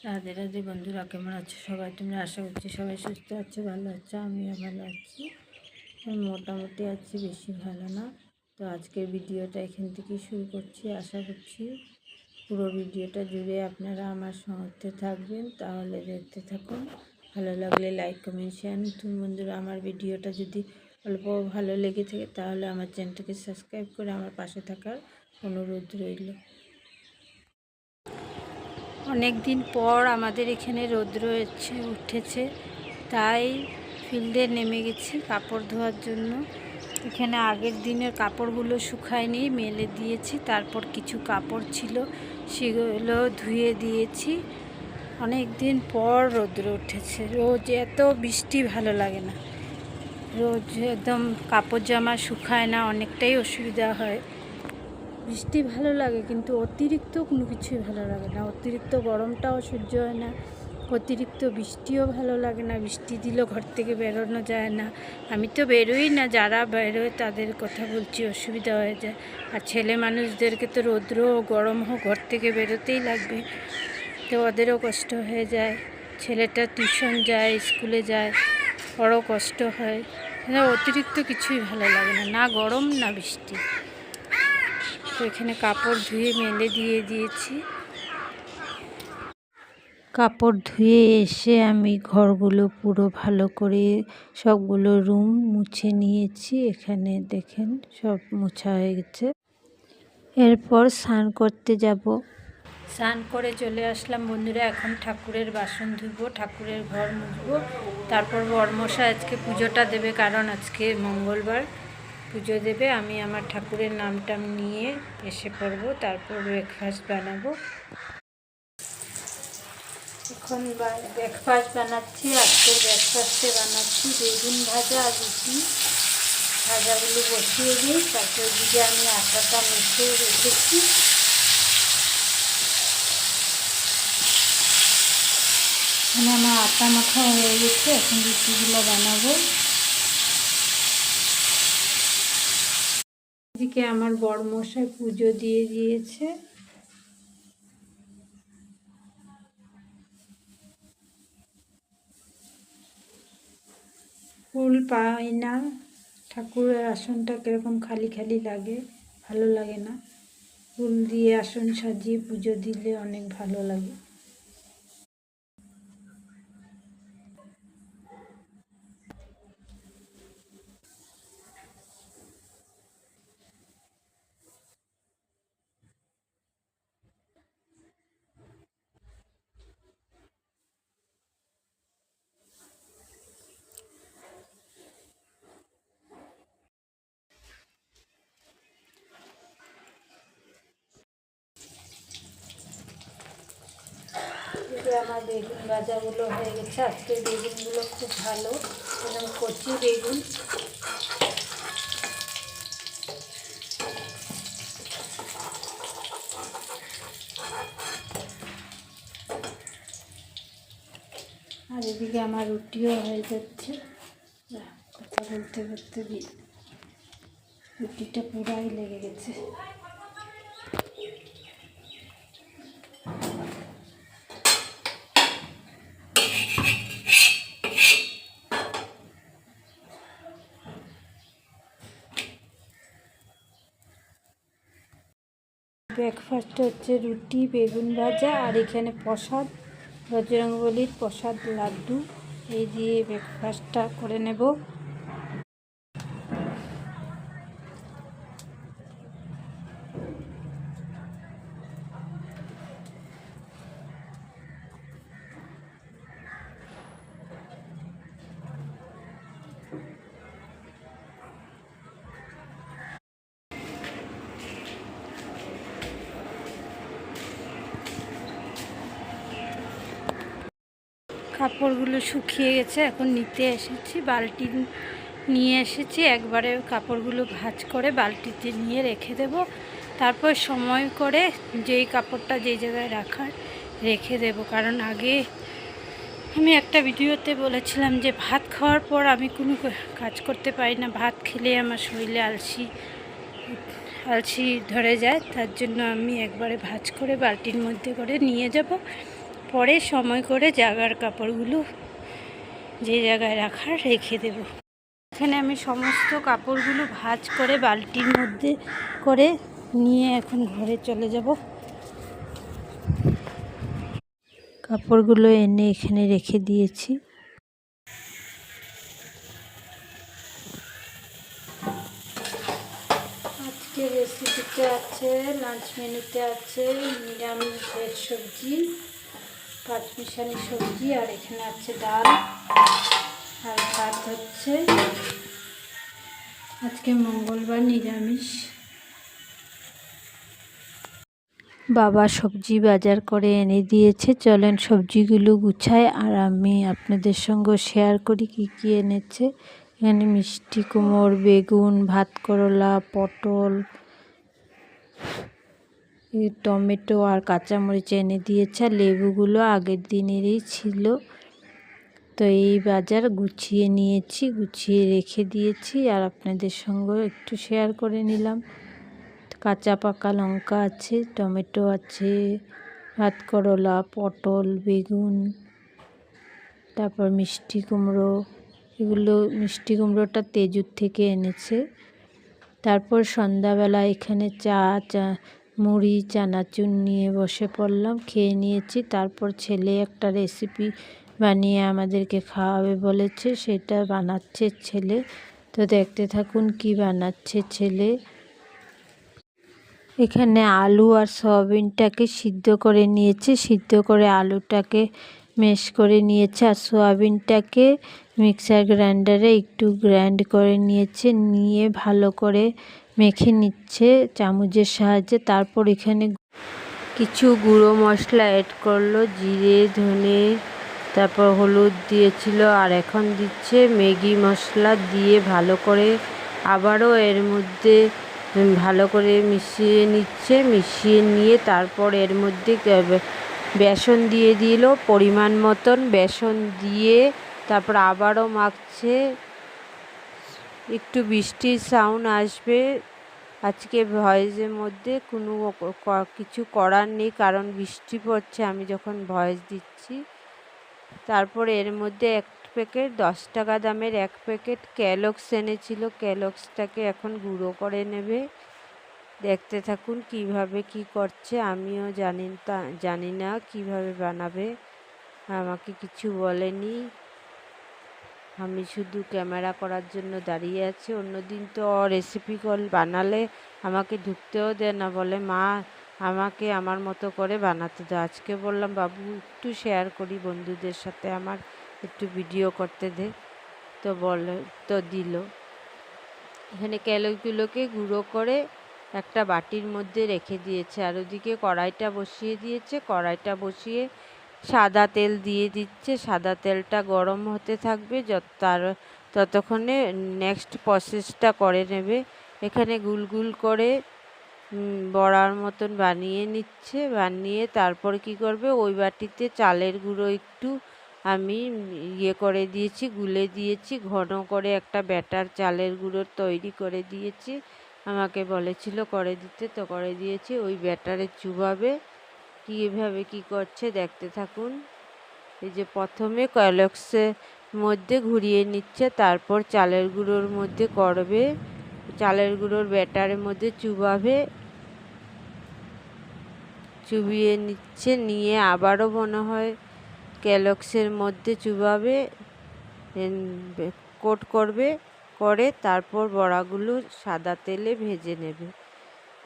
রাধে রাধে বন্ধুরা, কেমন আছো সবাই? তোমরা আশা করছি সবাই সুস্থ আছো, ভালো আছো। আমিও ভালো আছি, মোটামুটি আছি, বেশি ভালো না। তো আজকের ভিডিওটা এখান থেকেই শুরু করছি। আশা করছি পুরো ভিডিওটা জুড়ে আপনারা আমার সঙ্গে থাকবেন, তাহলে দেখতে থাকুন। ভালো লাগলে লাইক কমেন্ট শেয়ার। নতুন বন্ধুরা আমার ভিডিওটা যদি অল্প ভালো লেগে থাকে তাহলে আমার চ্যানেলটাকে সাবস্ক্রাইব করে আমার পাশে থাকার অনুরোধ রইল। অনেক দিন পর আমাদের এখানে রৌদ্র উঠেছে, তাই ফিল্ডে নেমে গেছি কাপড় ধোয়ার জন্য। এখানে আগের দিনের কাপড়গুলো শুকায়নি, মেলে দিয়েছি। তারপর কিছু কাপড় ছিল, সেগুলো ধুয়ে দিয়েছি। অনেক দিন পর রৌদ্র উঠেছে। রোজ এত বৃষ্টি ভালো লাগে না, রোজ একদম কাপড় জামা শুকায় না, অনেকটাই অসুবিধা হয়। বৃষ্টি ভালো লাগে, কিন্তু অতিরিক্ত কোনো কিছুই ভালো লাগে না। অতিরিক্ত গরমটাও সহ্য হয় না, অতিরিক্ত বৃষ্টিও ভালো লাগে না। বৃষ্টি দিলেও ঘর থেকে বেরোনো যায় না। আমি তো বেরোই না, যারা বেরোয় তাদের কথা বলছি, অসুবিধা হয়ে যায়। আর ছেলে মানুষদেরকে তো রৌদ্র গরম হোক ঘর থেকে বেরোতেই লাগবে, তো ওদেরও কষ্ট হয়ে যায়। ছেলেটা টিউশন যায়, স্কুলে যায়, বড় কষ্ট হয়। অতিরিক্ত কিছুই ভালো লাগে না, না গরম না বৃষ্টি। তো এখানে কাপড় ধুয়ে মেলে দিয়ে দিয়েছি। কাপড় ধুয়ে এসে আমি ঘরগুলো পুরো ভালো করে সবগুলো রুম মুছে নিয়েছি। এখানে দেখেন সব মোছা হয়ে গেছে। এরপর স্নান করতে যাব। স্নান করে চলে আসলাম বন্ধুরা। এখন ঠাকুরের বাসন ধুবো, ঠাকুরের ঘর মুছবো। তারপর বরমশাই আজকে পুজোটা দেবে, কারণ আজকে মঙ্গলবার পুজো দেবে। আমি আমার ঠাকুরের নামটা নিয়ে এসে পড়বো, তারপর ব্রেকফাস্ট বানাবো। এখন ব্রেকফাস্ট বানাচ্ছি। আজকের ব্রেকফাস্টে বানাচ্ছি বেগুন ভাজা আর রুটি। ভাজাগুলো বসিয়ে দিই, তারপর দিকে আমি আটাটা মেখে রেখেছি। এখানে আমার আটা মাখা হয়ে গেছে, এখন রুটিগুলো বানাবো। এদিকে আমার বরমশাই পুজো দিয়ে দিয়েছে। ফুল পাই না, ঠাকুরের আসনটা কীরকম খালি খালি লাগে, ভালো লাগে না। ফুল দিয়ে আসন সাজিয়ে পুজো দিলে অনেক ভালো লাগে। আমার বেগুন ভাজাগুলো হয়ে গেছে। আজকে বেগুনগুলো খুব ভালো, একদম কচি বেগুন। আর এদিকে আমার রুটিও হয়ে যাচ্ছে। কথা বলতে বলতে রুটিটা পুরাই লেগে গেছে। ব্রেকফাস্ট হচ্ছে রুটি, বেগুন ভাজা, আর এখানে প্রসাদ, বজরংবলীর প্রসাদ লাড্ডু। এই দিয়ে ব্রেকফাস্টটা করে নেব। কাপড়গুলো শুকিয়ে গেছে, এখন নিতে এসেছি। বালতি নিয়ে এসেছি, একবারে কাপড়গুলো ভাঁজ করে বালতিতে নিয়ে রেখে দেব। তারপর সময় করে যেই কাপড়টা যেই জায়গায় রাখার রেখে দেব। কারণ আগে আমি একটা ভিডিওতে বলেছিলাম যে ভাত খাওয়ার পর আমি কোনো কাজ করতে পারি না, ভাত খেলে আমার শরীরে আলসি ধরে যায়। তার জন্য আমি একবারে ভাঁজ করে বালতির মধ্যে করে নিয়ে যাব, পরে সময় করে জাগার কাপড়গুলো যে জায়গায় রাখার রেখে দেব। এখানে আমি সমস্ত কাপড়গুলো ভাঁজ করে বালতির মধ্যে করে নিয়ে এখন ঘরে চলে যাব। কাপড়গুলো এনে এখানে রেখে দিয়েছি। আজকে রেসিপিতে আছে, লাঞ্চ মেনুতে আছে নিরামিষ ভেজ সবজি, পাঁচমিশালি সবজি, আর এখানে আছে ডাল আর ভাত হচ্ছে। আজকে মঙ্গলবার, নিরামিষ। বাবা সবজি বাজার করে এনে দিয়েছে। চলেন সবজিগুলো গুছাই আর আমি আপনাদের সঙ্গে শেয়ার করি কি কি এনেছে। এখানে মিষ্টি কুমড়, বেগুন, ভাত করলা, পটল, টমেটো আর কাঁচামরিচ এনে দিয়েছে। আর লেবুগুলো আগের দিনেরই ছিল, তো এই বাজার গুছিয়ে নিয়েছি, গুছিয়ে রেখে দিয়েছি আর আপনাদের সঙ্গে একটু শেয়ার করে নিলাম। কাঁচা পাকা লঙ্কা আছে, টমেটো আছে, ভাত করলা, পটল, বেগুন, তারপর মিষ্টি কুমড়ো। এগুলো মিষ্টি কুমড়োটা তেজুর থেকে এনেছে। তারপর সন্ধ্যাবেলা এখানে চা মুড়ি চানাচুর নিয়ে বসে পড়লাম, খেয়ে নিয়েছি। তারপর ছেলে একটা রেসিপি বানিয়ে আমাদেরকে খাওয়াবে বলেছে, সেটা বানাচ্ছে ছেলে। তো দেখতে থাকুন কি বানাচ্ছে ছেলে। এখানে আলু আর সয়াবিনটাকে সিদ্ধ করে নিয়েছে, সিদ্ধ করে আলুটাকে ম্যাশ করে নিয়েছে আর সয়াবিনটাকে মিক্সার গ্রাইন্ডারে একটু গ্রাইন্ড করে নিয়েছে, নিয়ে ভালো করে মেখে নিচ্ছে চামচের সাহায্যে। তারপর এখানে কিছু গুঁড়ো মশলা অ্যাড করলো, জিরে, ধনে, তারপর হলুদ দিয়েছিল আর এখন দিচ্ছে ম্যাগি মশলা, দিয়ে ভালো করে আবারও এর মধ্যে ভালো করে মিশিয়ে নিচ্ছে। মিশিয়ে নিয়ে তারপর এর মধ্যে বেসন দিয়ে দিল পরিমাণ মতন। বেসন দিয়ে তারপর আবারও মাখছে। একটু বৃষ্টির সাউন্ড আসবে আজকে ভয়েসের মধ্যে, কোনো কিছু করার নেই কারণ বৃষ্টি পড়ছে আমি যখন ভয়েস দিচ্ছি। তারপর এর মধ্যে এক প্যাকেট 10 টাকা দামের এক প্যাকেট ক্যালগস এনেছিল, ক্যালগসটাকে এখন গুঁড়ো করে নেবে। দেখতে থাকুন কিভাবে কি করছে। আমিও জানি না কিভাবে বানাবে, আমাকে কিছু বলেনি, আমি শুধু ক্যামেরা করার জন্য দাঁড়িয়ে আছি। অন্যদিন তো রেসিপি বানালে আমাকে ঢুকতেও দেয় না, বলে মা আমাকে আমার মতো করে বানাতে দাও। আজকে বললাম বাবু একটু শেয়ার করি বন্ধুদের সাথে, আমার একটু ভিডিও করতে দে, তো দিল। এখানে ক্যালগুলোকে গুঁড়ো করে একটা বাটির মধ্যে রেখে দিয়েছে আর ওদিকে কড়াইটা বসিয়ে দিয়েছে। কড়াইটা বসিয়ে সাদা তেল দিয়ে দিচ্ছে, সাদা তেলটা গরম হতে থাকবে, ততক্ষণে নেক্সট প্রসেসটা করে নেবে। এখানে গুল করে বড়ার মতন বানিয়ে নিচ্ছে, বানিয়ে তারপর কি করবে, ওই বাটিতে চালের গুঁড়ো একটু আমি করে দিয়েছি, গুলে দিয়েছি, ঘন করে একটা ব্যাটার চালের গুঁড়োর তৈরি করে দিয়েছি। আমাকে বলেছিল করে দিতে, তো করে দিয়েছি। ওই ব্যাটারে চুবাবে, কীভাবে কি করছে দেখতে থাকুন। এই যে প্রথমে ক্যালগসের মধ্যে ঘুরিয়ে নিচ্ছে, তারপর চালের গুঁড়োর মধ্যে করবে, চালের গুঁড়োর ব্যাটারের মধ্যে চুবিয়ে নিচ্ছে, নিয়ে আবারও মনে হয় ক্যালগসের মধ্যে চুবাবে, কোট করবে, করে তারপর বড়াগুলো সাদা তেলে ভেজে নেবে।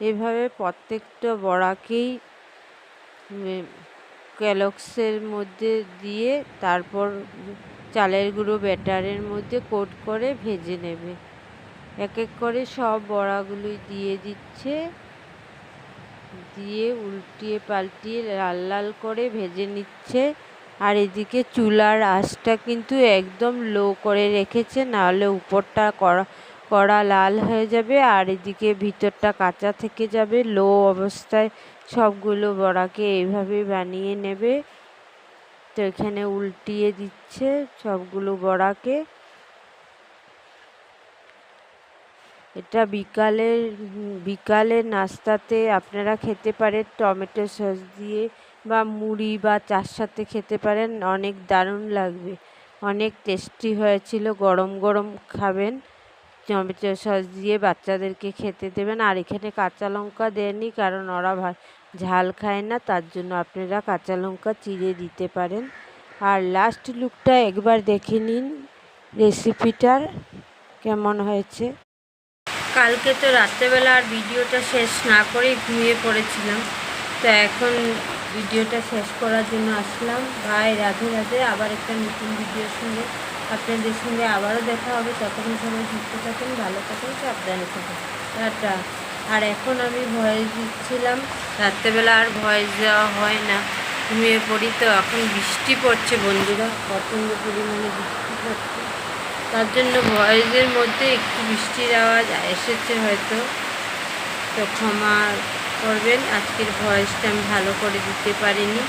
এভাবে প্রত্যেকটা বড়াকেই ক্যালগসের মধ্যে দিয়ে তারপর চালের গুঁড়ো ব্যাটারের মধ্যে কোট করে ভেজে নেবে। এক এক করে সব বড়াগুলোই দিয়ে দিচ্ছে, দিয়ে উল্টিয়ে পাল্টিয়ে লাল লাল করে ভেজে নিচ্ছে। আর এদিকে চুলার আঁচটা কিন্তু একদম লো করে রেখেছে, নাহলে উপরটা কড়া লাল হয়ে যাবে আর এদিকে ভিতরটা কাঁচা থেকে যাবে। লো অবস্থায় সবগুলো বড়াকে এইভাবে বানিয়ে নেবে। তো এখানে উল্টিয়ে দিচ্ছে সবগুলো বড়াকে। এটা বিকালের নাস্তাতে আপনারা খেতে পারেন টমেটো সস দিয়ে, বা মুড়ি বা চার সাথে খেতে পারেন, অনেক দারুণ লাগবে, অনেক টেস্টি হয়েছিল। গরম গরম খাবেন, টমেটো সস দিয়ে বাচ্চাদেরকে খেতে দেবেন। আর এখানে কাঁচা লঙ্কা দেননি, কারণ ওরা ঝাল খায় না, তার জন্য আপনারা কাঁচা লঙ্কা চিড়ে দিতে পারেন। আর লাস্ট লুকটা একবার দেখে নিন রেসিপিটার কেমন হয়েছে। কালকে তো রাত্রেবেলা আর ভিডিওটা শেষ না করেই ঘুমিয়ে পড়েছিলাম, তো এখন ভিডিওটা শেষ করার জন্য আসলাম। ভাই রাধে রাধে, আবার একটা নতুন ভিডিওর সঙ্গে আপনাদের সঙ্গে আবারও দেখা হবে। ততক্ষণ সবাই সুস্থ থাকেন, ভালো থাকেন, সাবধানে থাকেন, টাটা। আর এখন আমি ভয়েস দিচ্ছিলাম, রাত্রেবেলা আর ভয়েস দেওয়া হয় না, ঘুমিয়ে পড়ি। তো এখন বৃষ্টি পড়ছে বন্ধুরা, প্রচণ্ড পরিমাণে বৃষ্টি পড়ছে, তার জন্য ভয়েসের মধ্যে একটু বৃষ্টির আওয়াজ এসেছে হয়তো, তো ক্ষমা করবেন। আজকের ভয়েসটা আমি ভালো করে দিতে পারিনি।